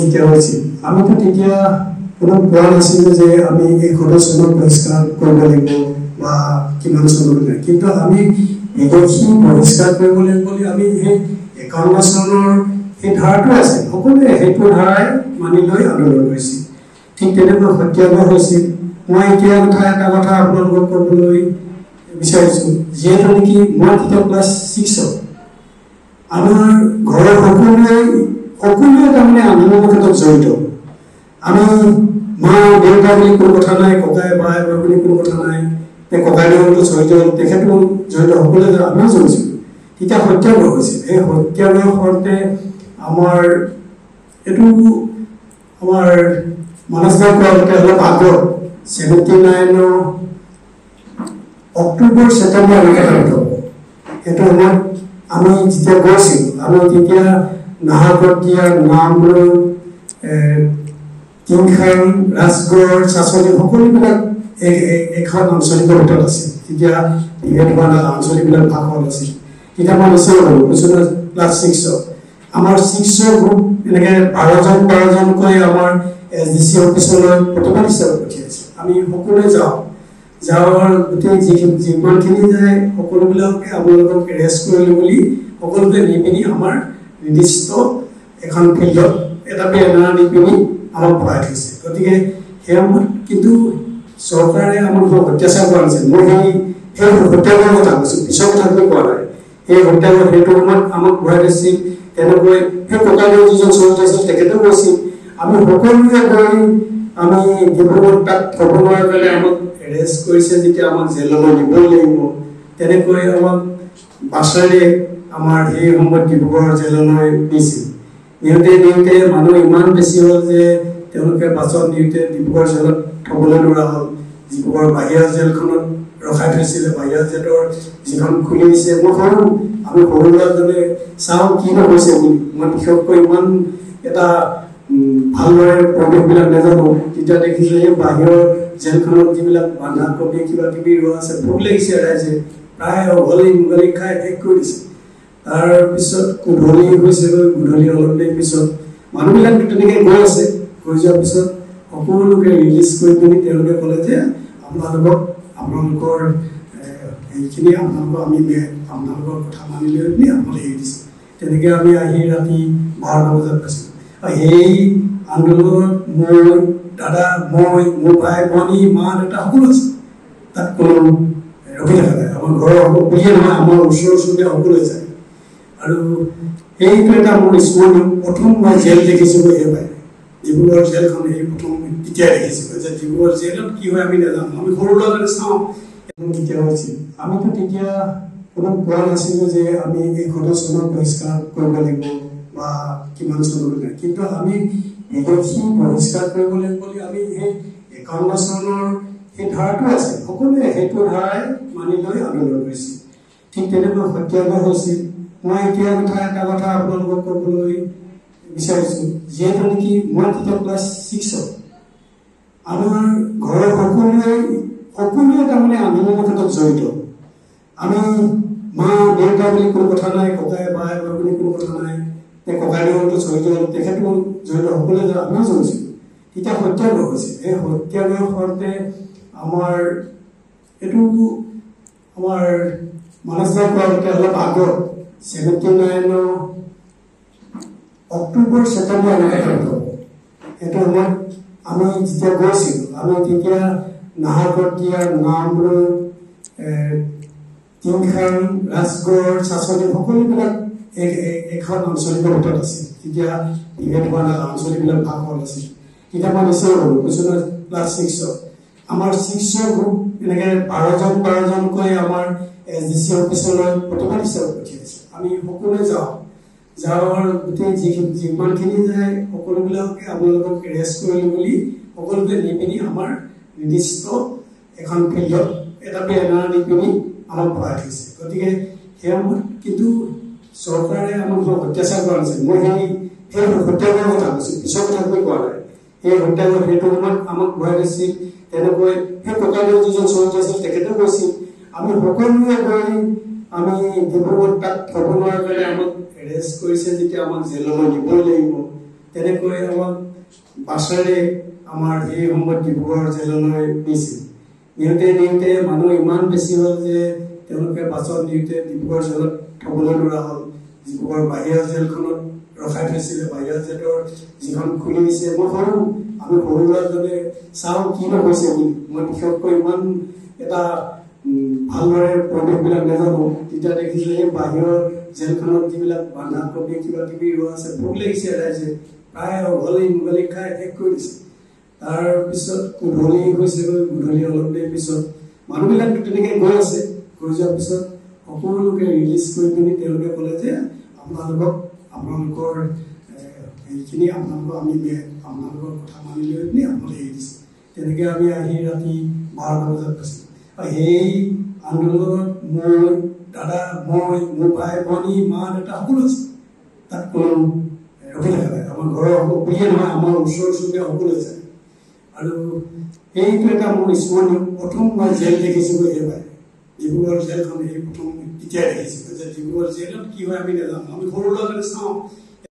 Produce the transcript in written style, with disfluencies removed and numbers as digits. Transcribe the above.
তেতিয়া হৈছিল আমিতো তেতিয়া কোনো কোৱা নাছিলোঁ যে আমি এই ঘৰচনত বহিষ্কাৰ কৰিব লাগিব বা কিমান চনত নাই কিন্তু আমি বিদেশী বহিষ্কাৰ কৰিব লাগিব বুলি আমি সেই 51 চনৰ এই ধাৰাটো আছে সকলোৱে সেইটো ধাৰাই মানি লৈ আন্দোলন কৰিছিল ঠিক তেনেকৈ সত্যাগ্ৰহ হৈছিল মই এতিয়া এটা কথা আপোনালোকক ক'বলৈ বিচাৰিছোঁ যিহেতু নেকি মই তেতিয়া ক্লাছ 6 আমাৰ ঘৰৰ সকলোৱে তাৰমানে আন্দোলনৰ ক্ষেত্ৰত জড়িত আমি মা দেউতা বুলি কোনো কথা নাই ককাই ভাই বুলি কোনো কথা নাই ককাই দেউতাটো জড়িত তেখেতো জড়িত সকলোৱে আমিও জড়িছিলোঁ তেতিয়া সত্যাগ্ৰহ হৈছিল সেই সত্যাগ্ৰহ কৰোঁতে আমাৰ এইটো আমাৰ মানসগাঁও কৰাতে অলপ আগত 79 অক্টোবৰ ছেপ্টেম্বৰ এনেকৈ হ'ব সেইটো সময়ত আমি যেতিয়া গৈছিলোঁ আমি তেতিয়া নাহৰকটীয়া নামৰূপ কিংখাং ৰাজগড় চাচনি সকলোবিলাক এখন আঞ্চলিকৰ ভিতৰত আছিল তেতিয়া আঞ্চলিকবিলাক ভাষণ আছিল তেতিয়া মই নিশ্চয় হ'লোঁ কৈছোঁ ক্লাছ 6 আমাৰ 6 গ্ৰুপ এনেকৈ 12জনকৈ আমাৰ SDC অফিচলৈ প্ৰতিবাদ হিচাপে পঠিয়াইছে আমি সকলোৱে যাওঁ গোটেই যিমানখিনি যায় সকলোবিলাকে আপোনালোকক এৰেষ্ট কৰিলোঁ বুলি সকলোকে নি পিনি আমাৰ নিৰ্দিষ্ট এখন ফিল্ডত এটা বেনাৰ দি পিনি আমাক ভৰাই থৈছে গতিকে সেই সময়ত কিন্তু চৰকাৰে আমাক অত্যাচাৰ কৰা নাছিল মই সেই সত্যাগ্ৰহৰ কথা কৈছোঁ পিছৰ কথাটো কোৱা নাই সেই সত্যাগ্ৰহ সেইটো সময়ত আমাক ভৰাই দিছিল তেনেকৈ সেই ককাইদেউ যিজন শ্বহীদ হৈছিল তেখেতেও কৈছিল আমি সকলোৱে গৈ আমি ডিব্ৰুগড়ত তাত থ'ব নোৱাৰা কাৰণে আমাক এৰেষ্ট কৰিছে যেতিয়া আমাক জেললৈ নিবই লাগিব তেনেকৈ আমাক বাছেৰে আমাৰ সেই সময়ত ডিব্ৰুগড় জেললৈ নিছিল নিওঁতে মানুহ ইমান বেছি হ'ল যে তেওঁলোকে বাছত নিওঁতে ডিব্ৰুগড় জেলত থ'বলৈ নোৱাৰা হ'ল ডিব্ৰুগড় বাহিৰা জেলখনত ৰখাই থৈছিলে বাহিৰা জেলৰ যিখন খুলি দিছে মই আমি সৰু ল'ৰাজনে চাওঁ কি নহৈছে বুলি মই বিশেষকৈ ইমান এটা ভালদৰে পৰিৱেশবিলাক নাজানো তেতিয়া দেখিছোঁ সেই বাহিৰৰ জেলখনত যিবিলাক বন্ধাকবি কিবা কিবি ৰোৱা আছে ভোক লাগিছে ৰাইজে প্ৰায় উঘালি খাই শেষ কৰি দিছে তাৰপিছত গধূলি হৈছেগৈ গধূলি অলপ দেৰি পিছত মানুহবিলাক তেনেকৈ গৈ আছে গৈ যোৱাৰ পিছত সকলোকে ৰিলিজ কৰি পিনি তেওঁলোকে ক'লে যে আপোনালোকৰ এইখিনি আপোনালোকৰ কথা মানি লৈ পিনি আপোনালোকে এৰি দিছে তেনেকৈ আমি আহি ৰাতি 12টা বজাত পাইছিলোঁ সেই আন্দোলনত মোৰ দাদা মই মোৰ ভাই ভনী মা দেউতা সকলো আছে তাত কোনো ৰখি থকা নাই আমাৰ ঘৰৰ বুলিয়ে নহয় আমাৰ ওচৰ চুবুৰীয়া সকলোৱে যায় আৰু সেইটো এটা মোৰ স্মৰণীয় প্ৰথম মই জেল দেখিছিলোঁ সেইবাৰে ডিব্ৰুগড় জেলখন সেই প্ৰথম তেতিয়াই দেখিছিলোঁ যে ডিব্ৰুগড় জেলত কি হয় আমি নাজানো আমি সৰু ল'ৰাজনে চাওঁ কেতিয়া হৈছিল আমিতো তেতিয়া কোনো কোৱা নাছিলোঁ যে আমি এই ঘৰচনত বহিষ্কাৰ কৰিব লাগিব বা কিমান চনত নাই কিন্তু আমি বিদেশী বহিষ্কাৰ কৰিব লাগিব বুলি আমি সেই 51 চনৰ সেই ধাৰাটো আছে সকলোৱে সেইটো ধাৰাই মানি লৈ আন্দোলন কৰিছিল ঠিক তেনেকৈ সত্যাগ্ৰহ হৈছিল মই এতিয়া এটা কথা আপোনালোকক ক'বলৈ বিচাৰিছোঁ যিহেতু নেকি মই তেতিয়া ক্লাছ 6 আমাৰ ঘৰৰ সকলোৱে তাৰমানে আন্দোলনৰ ক্ষেত্ৰত জড়িত আমি মা দেউতা বুলি কোনো কথা নাই ককাই ভাই বুলি কোনো কথা নাই ককাই দেউতাটো জড়িত তেখেতো জড়িত সকলোৱে আমিও জড়িছিলোঁ তেতিয়া সত্যাগ্ৰহ হৈছিল সেই সত্যাগ্ৰহ কৰোঁতে আমাৰ এইটো আমাৰ মানসগাঁও কৰাতে অলপ আগত 79 অক্টোবৰ ছেপ্টেম্বৰ এনেকৈ হ'ব সেইটো সময়ত আমি যেতিয়া গৈছিলোঁ আমি তেতিয়া নাহৰকটীয়া নামৰূপ কিংখাং ৰাজগড় চাচনি সকলোবিলাক এখন আঞ্চলিকৰ ভিতৰত আছিল তেতিয়া আঞ্চলিকবিলাক ভাষণ আছিল তেতিয়া মই নিশ্চয় হ'লোঁ কৈছোঁ ক্লাছ 6 আমাৰ 6 গ্ৰুপ এনেকৈ 12জনকৈ আমাৰ SDC অফিচলৈ প্ৰতিবাদ হিচাপে পঠিয়াইছে আমি সকলোৱে যাওঁ গোটেই যিমানখিনি যায় সকলোবিলাকে আপোনালোকক এৰেষ্ট কৰিলোঁ বুলি সকলোকে নি পিনি আমাৰ নিৰ্দিষ্ট এখন ফিল্ডত এটা বেনাৰ দি পিনি আমাক ভৰাই থৈছে গতিকে সেই সময়ত কিন্তু চৰকাৰে আমাক অত্যাচাৰ কৰা নাছিল মই সেই সত্যাগ্ৰহৰ কথা কৈছোঁ পিছৰ কথাটো কোৱা নাই সেই সত্যাগ্ৰহ সেইটো সময়ত আমাক ভৰাই দিছিল তেনেকৈ সেই ককাইদেউ যিজন শ্বহীদ হৈছিল তেখেতেও কৈছিল আমি সকলোৱে গৈ আমি ডিব্ৰুগড়ত তাত থ'ব নোৱাৰা কাৰণে আমাক এৰেষ্ট কৰিছে যেতিয়া আমাক জেললৈ নিবই লাগিব তেনেকৈ আমাক বাছেৰে আমাৰ এই সময়ত ডিব্ৰুগড় জেললৈ নিছিল। নিওঁতে মানুহ ইমান বেছি হ'ল যে তেওঁলোকে বাছত নিওঁতে ডিব্ৰুগড় জেলত থ'বলৈ নোৱাৰা হ'ল। ডিব্ৰুগড় বাহিৰৰ জেলখনত ৰখাই থৈছিলে। বাহিৰৰ জেলৰ যিখন খুলি দিছে, আমি সৰু ল'ৰাজনে চাওঁ কি নহৈছে বুলি। মই বিশেষকৈ ইমান এটা ভালদৰে পৰিৱেশবিলাক নাজানো। তেতিয়া দেখিছোঁ এই বাহিৰৰ জেলখনত যিবিলাক বন্ধাকবি কিবা কিবি ৰোৱা আছে, ভোক লাগিছে ৰাইজে, প্ৰায় উঘালি খাই শেষ কৰি দিছে। তাৰপিছত গধূলি হৈছেগৈ, গধূলি অলপ দেৰি পিছত মানুহবিলাক তেনেকৈ গৈ আছে। গৈ যোৱাৰ পিছত সকলোকে ৰিলিজ কৰি পিনি তেওঁলোকে ক'লে যে আপোনালোকৰ এইখিনি আপোনালোকৰ কথা মানি লৈ পিনি আপোনালোকে এৰি দিছে। তেনেকৈ আমি আহি ৰাতি 12টা বজাত পাইছোঁ। আৰু সেই আন্দোলনত মোৰ দাদা, মোৰ ভাই ভনী, মা দেউতা সকলো আছে। তাত কোনো ৰখি থকা নাই। আমাৰ ঘৰৰ বুলিয়ে নহয়, আমাৰ ওচৰ চুবুৰীয়া সকলোৱে যায়। আৰু সেইটো এটা মোৰ স্মৰণীয়। প্ৰথম মই জেল দেখিছিলোঁ সেইবাৰ, ডিব্ৰুগড় জেলখন এই প্ৰথম তেতিয়াই দেখিছিলোঁ যে ডিব্ৰুগড় জেলত কি হয় আমি নাজানো। আমি সৰু ল'ৰা ছোৱালী চাওঁ